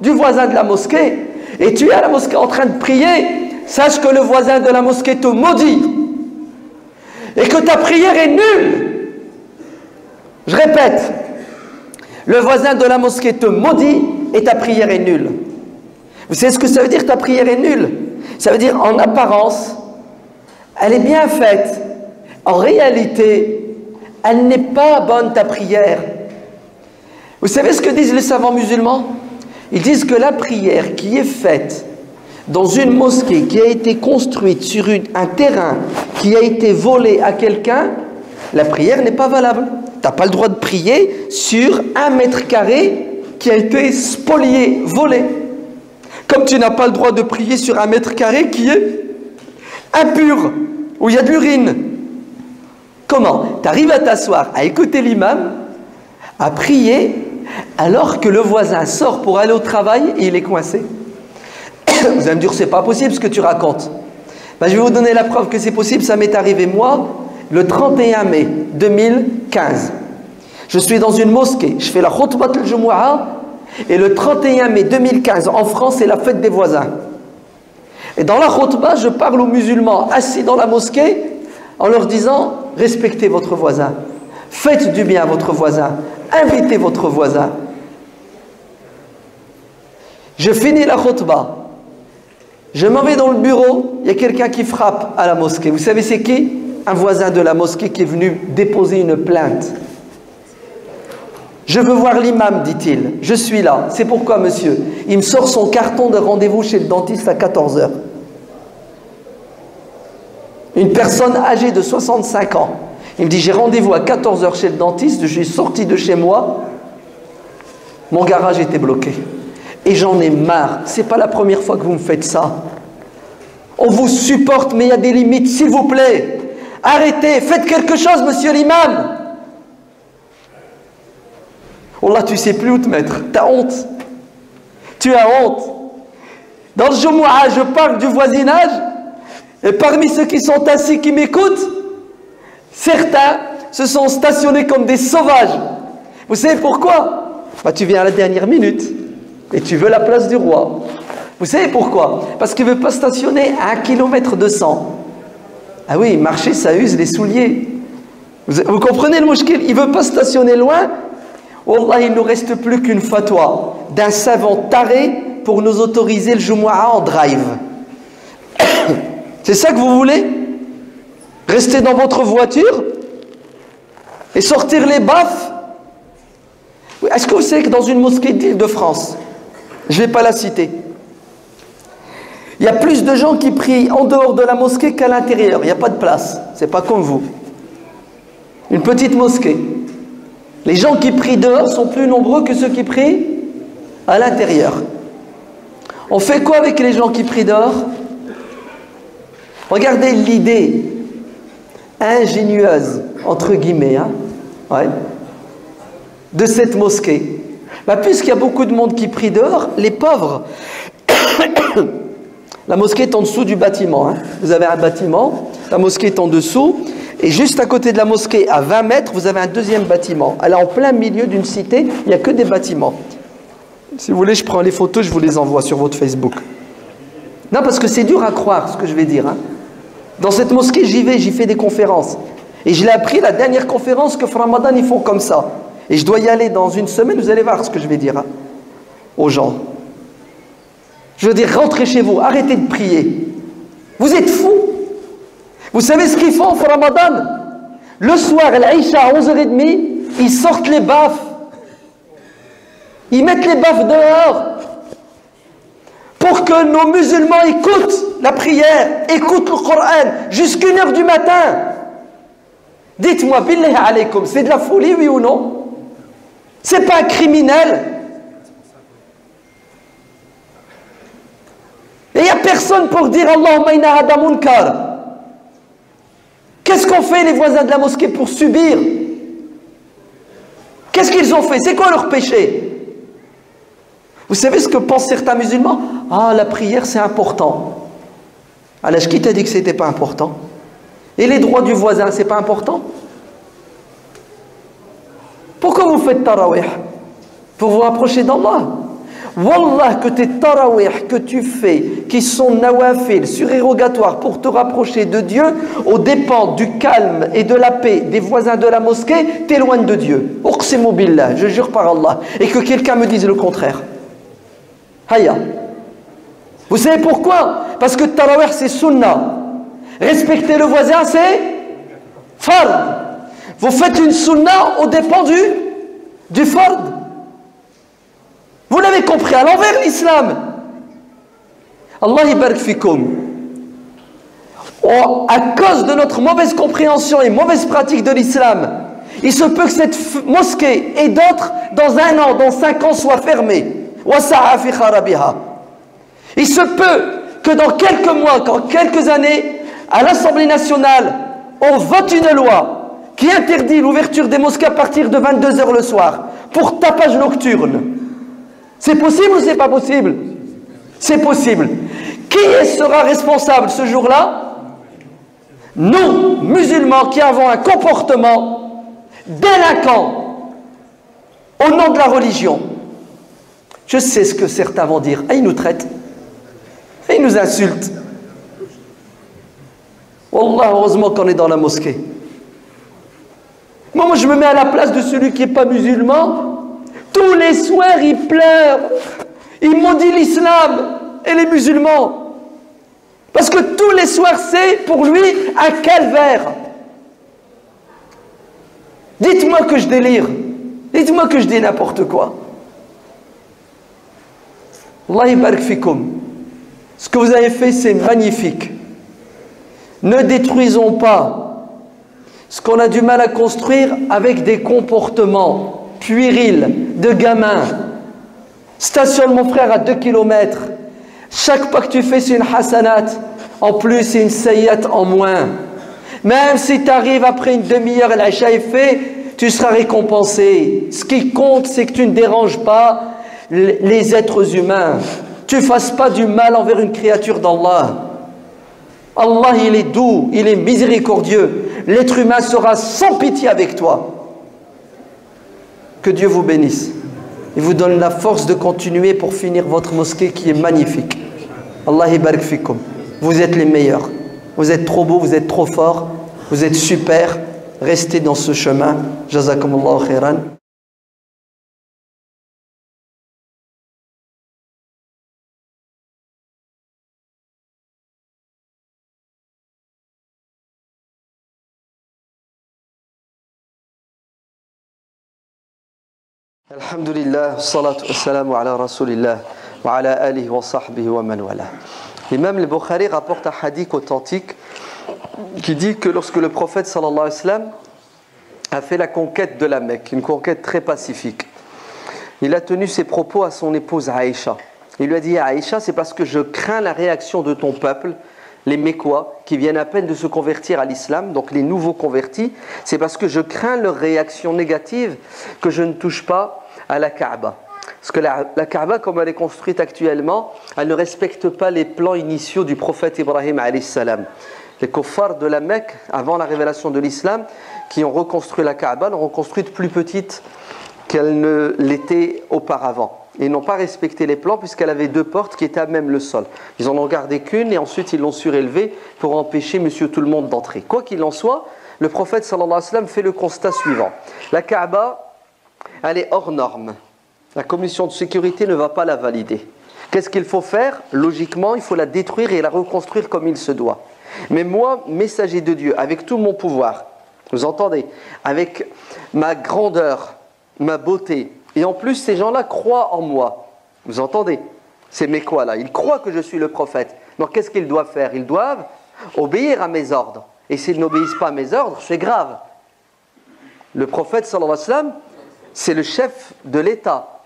Speaker 1: du voisin de la mosquée, et tu es à la mosquée en train de prier, sache que le voisin de la mosquée te maudit, et que ta prière est nulle. Je répète, le voisin de la mosquée te maudit, et ta prière est nulle. Vous savez ce que ça veut dire, ta prière est nulle? Ça veut dire, en apparence, elle est bien faite. En réalité, elle n'est pas bonne, ta prière. Vous savez ce que disent les savants musulmans? Ils disent que la prière qui est faite dans une mosquée qui a été construite sur un terrain qui a été volé à quelqu'un, la prière n'est pas valable. Tu n'as pas le droit de prier sur 1 mètre carré qui a été spolié, volé. Comme tu n'as pas le droit de prier sur 1 mètre carré qui est impur, où il y a de l'urine. Comment? Tu arrives à t'asseoir, à écouter l'imam, à prier, alors que le voisin sort pour aller au travail et il est coincé. Vous allez me dire, c'est pas possible ce que tu racontes. Ben, je vais vous donner la preuve que c'est possible. Ça m'est arrivé, moi, le 31 mai 2015. Je suis dans une mosquée, je fais la khutbat al-Jumu'ah, et le 31 mai 2015, en France, c'est la fête des voisins. Et dans la khutbah, je parle aux musulmans assis dans la mosquée en leur disant, respectez votre voisin, faites du bien à votre voisin, invitez votre voisin. Je finis la khutbah, je m'en vais dans le bureau, il y a quelqu'un qui frappe à la mosquée. Vous savez c'est qui? Un voisin de la mosquée qui est venu déposer une plainte. Je veux voir l'imam, dit-il. Je suis là. C'est pourquoi, monsieur? Il me sort son carton de rendez-vous chez le dentiste à 14 h. Une personne âgée de 65 ans. Il me dit, j'ai rendez-vous à 14 h chez le dentiste. Je suis sorti de chez moi. Mon garage était bloqué. Et j'en ai marre. C'est pas la première fois que vous me faites ça. On vous supporte, mais il y a des limites. S'il vous plaît, arrêtez. Faites quelque chose, monsieur l'imam. Oh là, tu sais plus où te mettre. Tu as honte. Tu as honte. Dans le Jumu'ah, je parle du voisinage. Et parmi ceux qui sont assis, qui m'écoutent, certains se sont stationnés comme des sauvages. Vous savez pourquoi? Bah, tu viens à la dernière minute. Et tu veux la place du roi. Vous savez pourquoi? Parce qu'il ne veut pas stationner à 1 km 200. Ah oui, marcher, ça use les souliers. Vous comprenez le mouchkil? Il ne veut pas stationner loin. Wallah, il ne nous reste plus qu'une fatwa d'un savant taré pour nous autoriser le Jumu'ah en drive. C'est ça que vous voulez? Rester dans votre voiture et sortir les baffes? Est-ce que vous savez que dans une mosquée d'Île-de-France, je ne vais pas la citer, il y a plus de gens qui prient en dehors de la mosquée qu'à l'intérieur. Il n'y a pas de place. C'est pas comme vous. Une petite mosquée. Les gens qui prient dehors sont plus nombreux que ceux qui prient à l'intérieur. On fait quoi avec les gens qui prient dehors? Regardez l'idée ingénieuse, entre guillemets, hein, ouais, de cette mosquée. Puisqu'il y a beaucoup de monde qui prie dehors, les pauvres... La mosquée est en dessous du bâtiment. Hein. Vous avez un bâtiment, la mosquée est en dessous, et juste à côté de la mosquée, à 20 mètres, vous avez un deuxième bâtiment. Elle est en plein milieu d'une cité, il n'y a que des bâtiments. Si vous voulez, je prends les photos, je vous les envoie sur votre Facebook. Non, parce que c'est dur à croire ce que je vais dire. Hein. Dans cette mosquée, j'y vais, j'y fais des conférences. Et je l'ai appris, la dernière conférence que Ramadan, ils font comme ça. Et je dois y aller dans une semaine, vous allez voir ce que je vais dire hein, aux gens. Je veux dire, rentrez chez vous, arrêtez de prier. Vous êtes fous. Vous savez ce qu'ils font au Ramadan? Le soir, à l'Aïcha, à 11h30, ils sortent les baffes. Ils mettent les baffes dehors. Pour que nos musulmans écoutent la prière, écoutent le Coran, jusqu'à 1h du matin. Dites-moi, billahi alaykoum, c'est de la folie, oui ou non? C'est pas un criminel. Et il n'y a personne pour dire Allahumma inna hada munkar. Qu'est-ce qu'ont fait les voisins de la mosquée pour subir? Qu'est-ce qu'ils ont fait? C'est quoi leur péché? Vous savez ce que pensent certains musulmans? Ah, la prière c'est important. Alors, qui t'a dit que c'était pas important? Et les droits du voisin, c'est pas important? Pourquoi vous faites tarawih? Pour vous rapprocher d'Allah. Wallah, que tes tarawih que tu fais, qui sont nawafil, surérogatoires pour te rapprocher de Dieu, aux dépens du calme et de la paix des voisins de la mosquée, t'éloignent de Dieu. Uqsimu billah, je jure par Allah. Et que quelqu'un me dise le contraire. Haya. Vous savez pourquoi? Parce que tarawih c'est sunnah. Respecter le voisin c'est fard. Vous faites une sunnah aux dépens du fard. Vous l'avez compris à l'envers l'islam. Allah ibarak fikoum. À cause de notre mauvaise compréhension et mauvaise pratique de l'islam, il se peut que cette mosquée et d'autres, dans 1 an, dans 5 ans, soient fermées. Il se peut que dans quelques mois, dans quelques années, à l'Assemblée nationale, on vote une loi qui interdit l'ouverture des mosquées à partir de 22h le soir pour tapage nocturne. C'est possible ou c'est pas possible? C'est possible. Qui sera responsable ce jour-là? Nous, musulmans, qui avons un comportement délinquant au nom de la religion. Je sais ce que certains vont dire. Ah, ils nous traitent. Et ils nous insultent. Wallah, heureusement qu'on est dans la mosquée. Moi, je me mets à la place de celui qui n'est pas musulman. Tous les soirs, il pleure. Il maudit l'islam et les musulmans. Parce que tous les soirs, c'est pour lui un calvaire. Dites-moi que je délire. Dites-moi que je dis n'importe quoi. Allah barak fikoum. Ce que vous avez fait, c'est magnifique. Ne détruisons pas ce qu'on a du mal à construire avec des comportements puéril, de gamin. Stationne mon frère à 2 km. Chaque pas que tu fais c'est une hasanat. En plus c'est une sayyat en moins. Même si tu arrives après une demi-heure et l'Aïcha est fait, tu seras récompensé. Ce qui compte c'est que tu ne déranges pas les êtres humains. Tu ne fasses pas du mal envers une créature d'Allah. Allah il est doux, il est miséricordieux. L'être humain sera sans pitié avec toi. Que Dieu vous bénisse et vous donne la force de continuer pour finir votre mosquée qui est magnifique. Allah barik fikoum. Vous êtes les meilleurs. Vous êtes trop beaux, vous êtes trop forts, vous êtes super. Restez dans ce chemin. Jazakumullahu khairan. Alhamdulillah, salatu wassalamu ala rasulillah wa ala alihi wa sahbihi wa man wala. L'imam al-Bukhari rapporte un hadith authentique qui dit que lorsque le prophète sallallahu alayhi wa sallam a fait la conquête de la Mecque, une conquête très pacifique, il a tenu ses propos à son épouse Aïcha. Il lui a dit: Aïcha, c'est parce que je crains la réaction de ton peuple, les Mécois, qui viennent à peine de se convertir à l'islam, donc les nouveaux convertis, c'est parce que je crains leur réaction négative que je ne touche pas à la Kaaba. Parce que la Kaaba, comme elle est construite actuellement, elle ne respecte pas les plans initiaux du prophète Ibrahim alayhi salam. Les kuffars de la Mecque, avant la révélation de l'islam, qui ont reconstruit la Kaaba, l'ont reconstruite plus petite qu'elle ne l'était auparavant. Ils n'ont pas respecté les plans puisqu'elle avait 2 portes qui étaient à même le sol. Ils en ont gardé qu'une et ensuite ils l'ont surélevée pour empêcher monsieur tout le monde d'entrer. Quoi qu'il en soit, le prophète sallallahu alayhi wa sallam fait le constat suivant. La Kaaba, elle est hors norme. La commission de sécurité ne va pas la valider. Qu'est-ce qu'il faut faire? Logiquement, il faut la détruire et la reconstruire comme il se doit. Mais moi, messager de Dieu, avec tout mon pouvoir, vous entendez, avec ma grandeur, ma beauté, et en plus ces gens-là croient en moi, vous entendez, ces Mécois-là, ils croient que je suis le prophète. Donc qu'est-ce qu'ils doivent faire? Ils doivent obéir à mes ordres. Et s'ils n'obéissent pas à mes ordres, c'est grave. Le prophète sallallahu alayhi wa sallam, c'est le chef de l'État.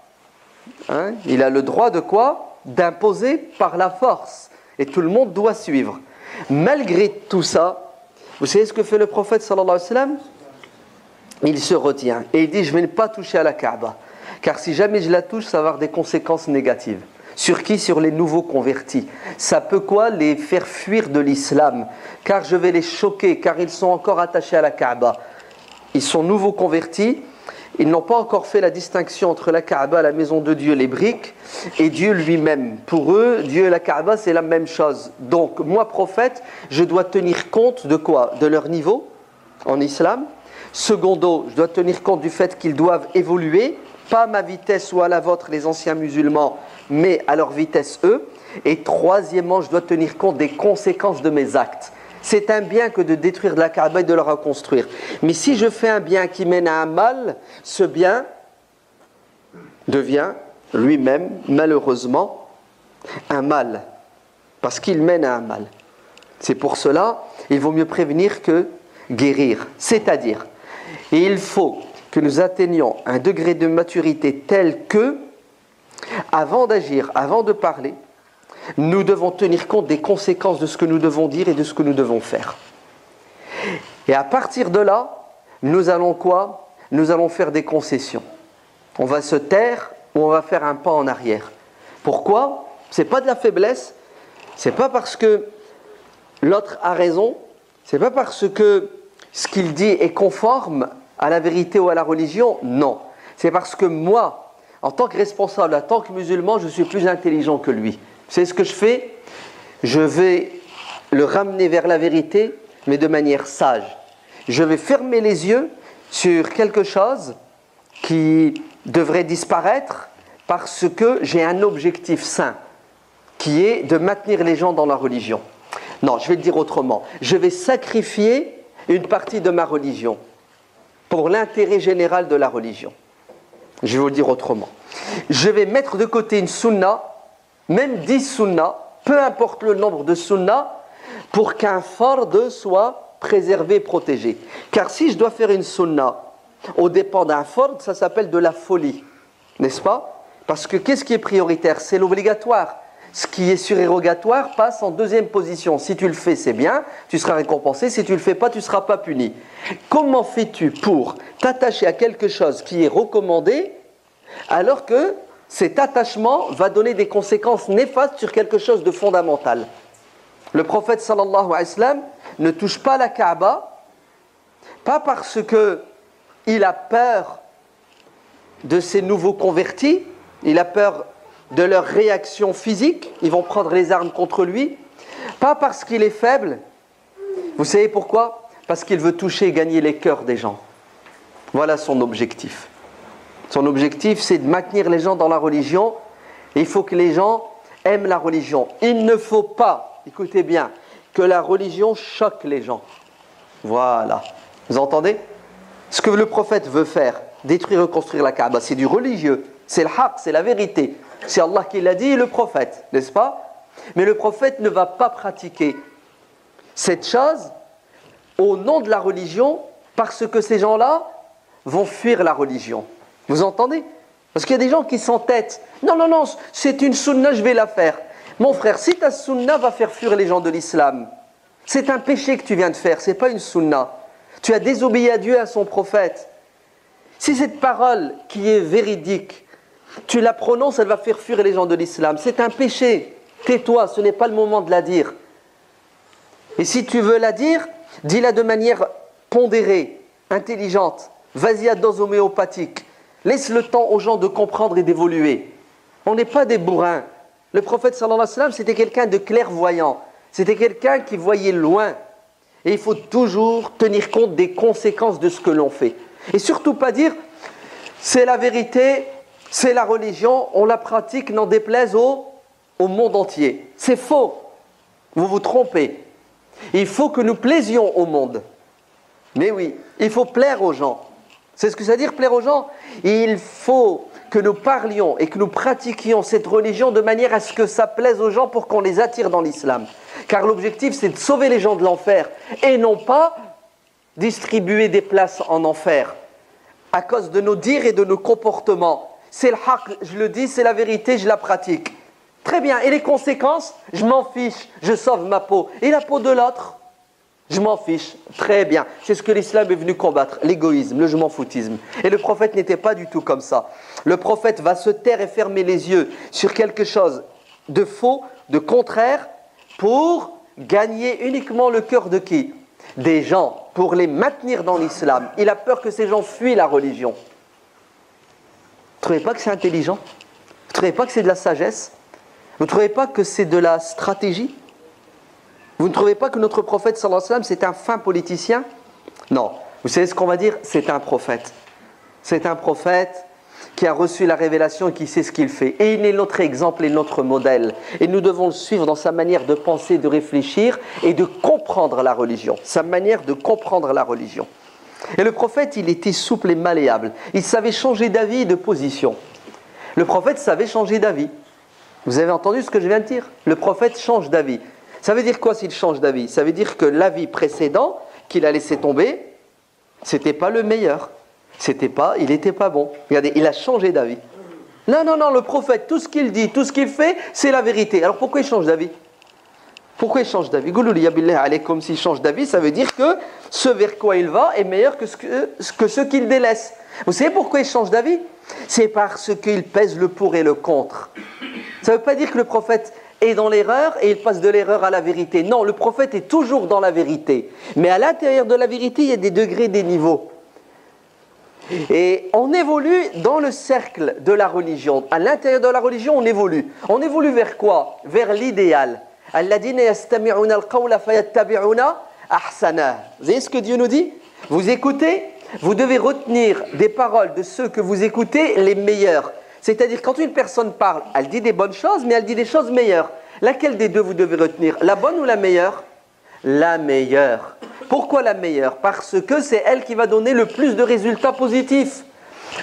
Speaker 1: Hein? Il a le droit de quoi? D'imposer par la force. Et tout le monde doit suivre. Malgré tout ça, vous savez ce que fait le prophète sallallahu alayhi wa sallam? Il se retient et il dit: je ne vais pas toucher à la Kaaba, car si jamais je la touche, ça va avoir des conséquences négatives. Sur qui? Sur les nouveaux convertis. Ça peut quoi? Les faire fuir de l'islam, car je vais les choquer, car ils sont encore attachés à la Kaaba. Ils sont nouveaux convertis, ils n'ont pas encore fait la distinction entre la Kaaba, la maison de Dieu, les briques, et Dieu lui-même. Pour eux, Dieu et la Kaaba, c'est la même chose. Donc, moi, prophète, je dois tenir compte de quoi? De leur niveau en islam. Secondo, je dois tenir compte du fait qu'ils doivent évoluer, pas à ma vitesse ou à la vôtre, les anciens musulmans, mais à leur vitesse eux. Et troisièmement, je dois tenir compte des conséquences de mes actes. C'est un bien que de détruire la Kaaba et de la reconstruire. Mais si je fais un bien qui mène à un mal, ce bien devient lui-même, malheureusement, un mal. Parce qu'il mène à un mal. C'est pour cela, il vaut mieux prévenir que guérir. C'est-à-dire, il faut que nous atteignions un degré de maturité tel que, avant d'agir, avant de parler, nous devons tenir compte des conséquences de ce que nous devons dire et de ce que nous devons faire. Et à partir de là, nous allons quoi? Nous allons faire des concessions. On va se taire ou on va faire un pas en arrière. Pourquoi? Ce n'est pas de la faiblesse, ce n'est pas parce que l'autre a raison, ce n'est pas parce que ce qu'il dit est conforme à la vérité ou à la religion, non. C'est parce que moi, en tant que responsable, en tant que musulman, je suis plus intelligent que lui. C'est ce que je fais. Je vais le ramener vers la vérité, mais de manière sage. Je vais fermer les yeux sur quelque chose qui devrait disparaître parce que j'ai un objectif sain, qui est de maintenir les gens dans la religion. Non, je vais le dire autrement. Je vais sacrifier une partie de ma religion pour l'intérêt général de la religion. Je vais vous le dire autrement. Je vais mettre de côté une sunna, même 10 sunnas, peu importe le nombre de sunnas, pour qu'un fard soit préservé, protégé. Car si je dois faire une sunna au dépend d'un fard, ça s'appelle de la folie, n'est-ce pas? Parce que qu'est-ce qui est prioritaire? C'est l'obligatoire. Ce qui est surérogatoire passe en deuxième position. Si tu le fais, c'est bien, tu seras récompensé. Si tu ne le fais pas, tu ne seras pas puni. Comment fais-tu pour t'attacher à quelque chose qui est recommandé alors que cet attachement va donner des conséquences néfastes sur quelque chose de fondamental? Le prophète sallallahu alayhi wa sallam ne touche pas la Kaaba, pas parce qu'il a peur de ces nouveaux convertis, il a peur de leur réaction physique, ils vont prendre les armes contre lui, pas parce qu'il est faible. Vous savez pourquoi? Parce qu'il veut toucher et gagner les cœurs des gens. Voilà son objectif. Son objectif, c'est de maintenir les gens dans la religion. Et il faut que les gens aiment la religion. Il ne faut pas, écoutez bien, que la religion choque les gens. Voilà. Vous entendez? Ce que le prophète veut faire, détruire et reconstruire la Kaaba. C'est du religieux, c'est le haqq, c'est la vérité. C'est Allah qui l'a dit et le prophète, n'est-ce pas? Mais le prophète ne va pas pratiquer cette chose au nom de la religion parce que ces gens-là vont fuir la religion. Vous entendez? Parce qu'il y a des gens qui s'entêtent. Non, non, non, c'est une sunna, je vais la faire. Mon frère, si ta sunna va faire fuir les gens de l'islam, c'est un péché que tu viens de faire, ce n'est pas une sunna. Tu as désobéi à Dieu et à son prophète. Si cette parole qui est véridique, tu la prononces, elle va faire fuir les gens de l'islam. C'est un péché. Tais-toi, ce n'est pas le moment de la dire. Et si tu veux la dire, dis-la de manière pondérée, intelligente. Vas-y à dose homéopathique. Laisse le temps aux gens de comprendre et d'évoluer. On n'est pas des bourrins. Le prophète sallallahu alayhi wa sallam, c'était quelqu'un de clairvoyant. C'était quelqu'un qui voyait loin. Et il faut toujours tenir compte des conséquences de ce que l'on fait. Et surtout pas dire, c'est la vérité, c'est la religion, on la pratique, n'en déplaise au monde entier. C'est faux. Vous vous trompez. Il faut que nous plaisions au monde. Mais oui, il faut plaire aux gens. C'est ce que ça veut dire, plaire aux gens? Il faut que nous parlions et que nous pratiquions cette religion de manière à ce que ça plaise aux gens pour qu'on les attire dans l'islam. Car l'objectif, c'est de sauver les gens de l'enfer et non pas distribuer des places en enfer à cause de nos dires et de nos comportements. C'est le haqq, je le dis, c'est la vérité, je la pratique. Très bien, et les conséquences? Je m'en fiche, je sauve ma peau. Et la peau de l'autre? Je m'en fiche. Très bien. C'est ce que l'islam est venu combattre, l'égoïsme, le je m'en foutisme. Et le prophète n'était pas du tout comme ça. Le prophète va se taire et fermer les yeux sur quelque chose de faux, de contraire, pour gagner uniquement le cœur de qui? Des gens, pour les maintenir dans l'islam. Il a peur que ces gens fuient la religion. Vous ne trouvez pas que c'est intelligent? Vous ne trouvez pas que c'est de la sagesse? Vous ne trouvez pas que c'est de la stratégie? Vous ne trouvez pas que notre prophète sallallahu alayhi wa sallam c'est un fin politicien? Non. Vous savez ce qu'on va dire? C'est un prophète. C'est un prophète qui a reçu la révélation et qui sait ce qu'il fait. Et il est notre exemple et notre modèle. Et nous devons le suivre dans sa manière de penser, de réfléchir et de comprendre la religion. Sa manière de comprendre la religion. Et le prophète, il était souple et malléable. Il savait changer d'avis et de position. Le prophète savait changer d'avis. Vous avez entendu ce que je viens de dire? Le prophète change d'avis. Ça veut dire quoi s'il change d'avis? Ça veut dire que l'avis précédent qu'il a laissé tomber, c'était pas le meilleur. Il n'était pas bon. Regardez, il a changé d'avis. Non, non, non, le prophète, tout ce qu'il dit, tout ce qu'il fait, c'est la vérité. Alors pourquoi il change d'avis? Pourquoi il change d'avis? Comme s'il change d'avis, ça veut dire que ce vers quoi il va est meilleur que ce qu'il délaisse. Vous savez pourquoi il change d'avis? C'est parce qu'il pèse le pour et le contre. Ça ne veut pas dire que le prophète est dans l'erreur et il passe de l'erreur à la vérité. Non, le prophète est toujours dans la vérité. Mais à l'intérieur de la vérité, il y a des degrés, des niveaux. Et on évolue dans le cercle de la religion. À l'intérieur de la religion, on évolue. On évolue vers quoi? Vers l'idéal. Alladhina yastami'una al-qawla fayattabi'una ahsanah. Vous voyez ce que Dieu nous dit? Vous écoutez, vous devez retenir des paroles de ceux que vous écoutez les meilleurs. C'est-à-dire, quand une personne parle, elle dit des bonnes choses, mais elle dit des choses meilleures. Laquelle des deux vous devez retenir? La bonne ou la meilleure? La meilleure. Pourquoi la meilleure? Parce que c'est elle qui va donner le plus de résultats positifs.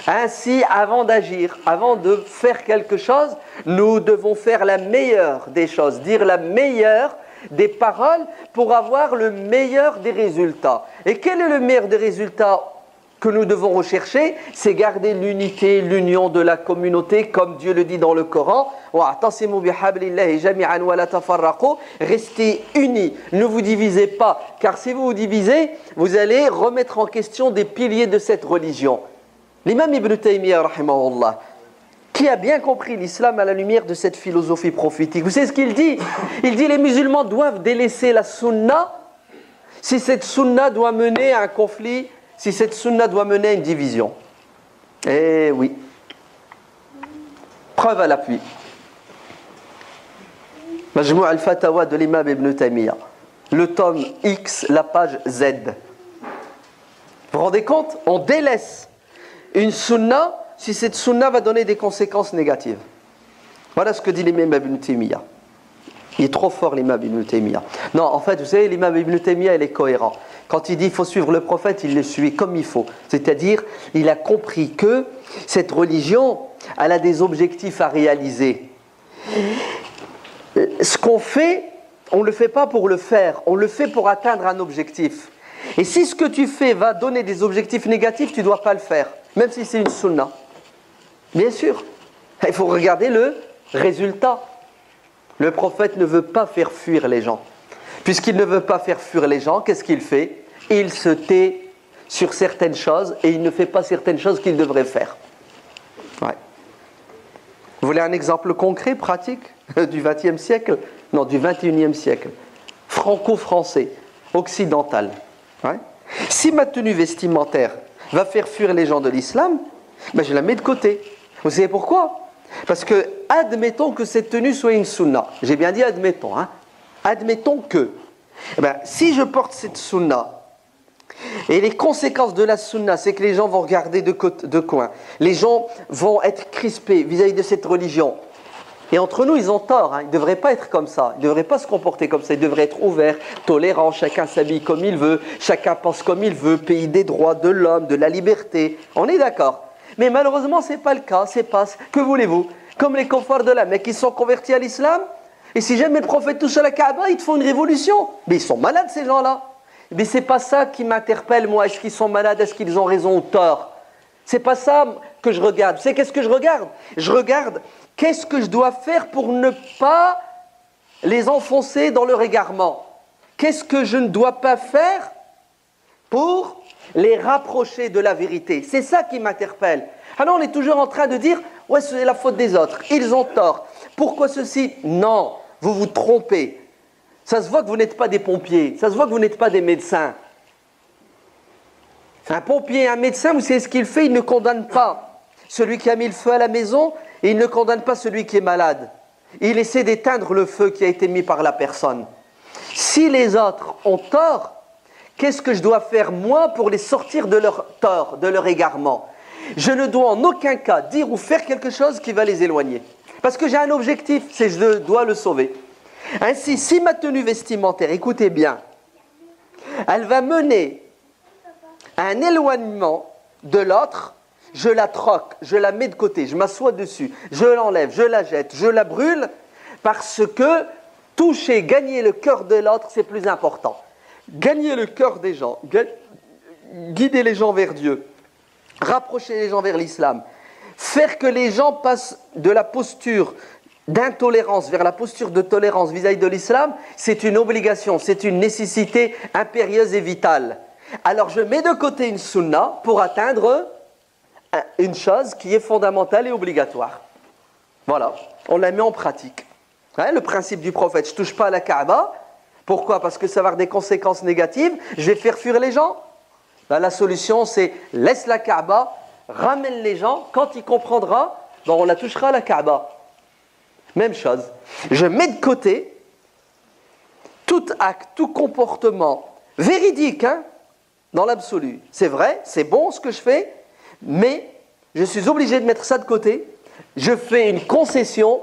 Speaker 1: Ainsi, avant d'agir, avant de faire quelque chose, nous devons faire la meilleure des choses, dire la meilleure des paroles pour avoir le meilleur des résultats. Et quel est le meilleur des résultats que nous devons rechercher? C'est garder l'unité, l'union de la communauté, comme Dieu le dit dans le Coran. Restez unis, ne vous divisez pas, car si vous vous divisez, vous allez remettre en question des piliers de cette religion. L'imam Ibn Taymiyyah, rahimahullah, qui a bien compris l'islam à la lumière de cette philosophie prophétique, vous savez ce qu'il dit? Il dit les musulmans doivent délaisser la sunna si cette sunna doit mener à un conflit, si cette sunna doit mener à une division. Eh oui. Preuve à l'appui. Majmou' al-Fatawa de l'imam Ibn Taymiyyah. Le tome X, la page Z. Vous vous rendez compte? On délaisse une sunna si cette sunna va donner des conséquences négatives. Voilà ce que dit l'imam Ibn Taymiyyah. Il est trop fort l'imam Ibn Taymiyyah. Non, en fait, vous savez, l'imam Ibn Taymiyyah, il est cohérent. Quand il dit qu'il faut suivre le prophète, il le suit comme il faut. C'est-à-dire, il a compris que cette religion, elle a des objectifs à réaliser. Ce qu'on fait, on ne le fait pas pour le faire, on le fait pour atteindre un objectif. Et si ce que tu fais va donner des objectifs négatifs, tu ne dois pas le faire, même si c'est une sunna. Bien sûr, il faut regarder le résultat. Le prophète ne veut pas faire fuir les gens. Puisqu'il ne veut pas faire fuir les gens, qu'est-ce qu'il fait? Il se tait sur certaines choses et il ne fait pas certaines choses qu'il devrait faire. Ouais. Vous voulez un exemple concret, pratique, du XXe siècle? Non, du XXIe siècle. Franco-français, occidental. Ouais. Si ma tenue vestimentaire va faire fuir les gens de l'islam, ben je la mets de côté. Vous savez pourquoi? Parce que, admettons que cette tenue soit une sunna. J'ai bien dit admettons. Hein. Admettons que. Eh ben, si je porte cette sunna, et les conséquences de la sunna, c'est que les gens vont regarder de coin. Les gens vont être crispés vis-à-vis de cette religion. Et entre nous, ils ont tort. Hein. Ils ne devraient pas être comme ça. Ils ne devraient pas se comporter comme ça. Ils devraient être ouverts, tolérants. Chacun s'habille comme il veut. Chacun pense comme il veut. Pays des droits de l'homme, de la liberté. On est d'accord. Mais malheureusement, ce n'est pas le cas. C'est pas. Que voulez-vous? Comme les kuffars de la Mecque qui sont convertis à l'islam. Et si jamais le prophète touche à la Kaaba, ils te font une révolution. Mais ils sont malades, ces gens-là. Mais ce n'est pas ça qui m'interpelle, moi. Est-ce qu'ils sont malades? Est-ce qu'ils ont raison ou tort? Ce n'est pas ça que je regarde. Vous savez qu'est-ce que je regarde? Je regarde qu'est-ce que je dois faire pour ne pas les enfoncer dans leur égarement. Qu'est-ce que je ne dois pas faire pour les rapprocher de la vérité? C'est ça qui m'interpelle. Alors on est toujours en train de dire « Ouais, c'est la faute des autres. Ils ont tort. Pourquoi ceci ?» Non, vous vous trompez. Ça se voit que vous n'êtes pas des pompiers. Ça se voit que vous n'êtes pas des médecins. Un pompier et un médecin, vous savez ce qu'il fait? Il ne condamne pas celui qui a mis le feu à la maison et il ne condamne pas celui qui est malade. Il essaie d'éteindre le feu qui a été mis par la personne. Si les autres ont tort, qu'est-ce que je dois faire moi pour les sortir de leur tort, de leur égarement? Je ne dois en aucun cas dire ou faire quelque chose qui va les éloigner. Parce que j'ai un objectif, c'est que je dois le sauver. Ainsi, si ma tenue vestimentaire, écoutez bien, elle va mener à un éloignement de l'autre, je la troque, je la mets de côté, je m'assois dessus, je l'enlève, je la jette, je la brûle, parce que toucher, gagner le cœur de l'autre, c'est plus important. Gagner le cœur des gens, guider les gens vers Dieu, rapprocher les gens vers l'islam, faire que les gens passent de la posture d'intolérance vers la posture de tolérance vis-à-vis de l'islam, c'est une obligation, c'est une nécessité impérieuse et vitale. Alors je mets de côté une sunna pour atteindre une chose qui est fondamentale et obligatoire. Voilà, on la met en pratique. Hein, le principe du prophète, je ne touche pas à la Kaaba. Pourquoi? Parce que ça va avoir des conséquences négatives. Je vais faire fuir les gens. Ben, la solution, c'est laisse la Kaaba, ramène les gens. Quand il comprendra, ben, on la touchera à la Kaaba. Même chose. Je mets de côté tout acte, tout comportement véridique, hein, dans l'absolu. C'est vrai, c'est bon ce que je fais, mais je suis obligé de mettre ça de côté. Je fais une concession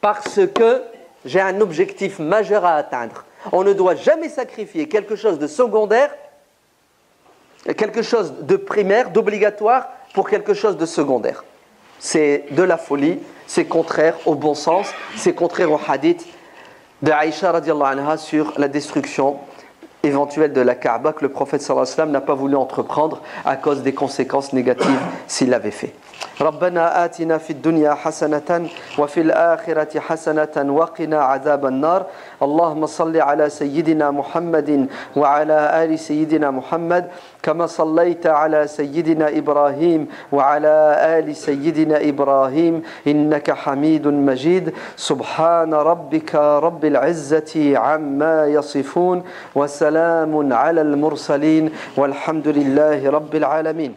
Speaker 1: parce que j'ai un objectif majeur à atteindre. On ne doit jamais sacrifier quelque chose de secondaire, quelque chose de primaire, d'obligatoire, pour quelque chose de secondaire. C'est de la folie, c'est contraire au bon sens, c'est contraire au hadith de Aïcha radiallahu anha sur la destruction éventuelle de la Kaaba que le prophète sallallahu alayhi wa sallam n'a pas voulu entreprendre à cause des conséquences négatives s'il l'avait fait. ربنا آتنا في الدنيا حسنة وفي الآخرة حسنة وقنا عذاب النار اللهم صل على سيدنا محمد وعلى آل سيدنا محمد كما صليت على سيدنا إبراهيم وعلى آل سيدنا إبراهيم إنك حميد مجيد سبحان ربك رب العزة عما يصفون وسلام على المرسلين والحمد لله رب العالمين